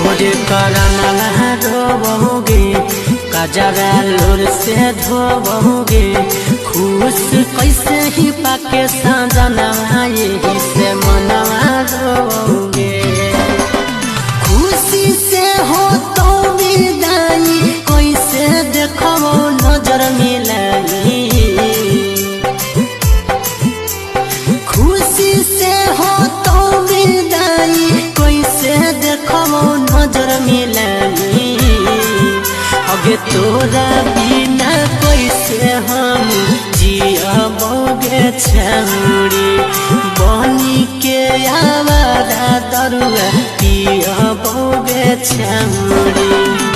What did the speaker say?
मोरे करना रोबोगे कजरा लोर से धोबोगे खुश कैसे ही पाके साजना यही से मनवा रोबोगे खुशी से हो तो विदाई कैसे देखो नजर मिलाई खुशी से हो तो विदाई कैसे देखो नजर मिलाई अगे तोरा बिना कैसे हम जियबोगे छौरी बनी के आवारा दरुआ पियबोगे छौरी।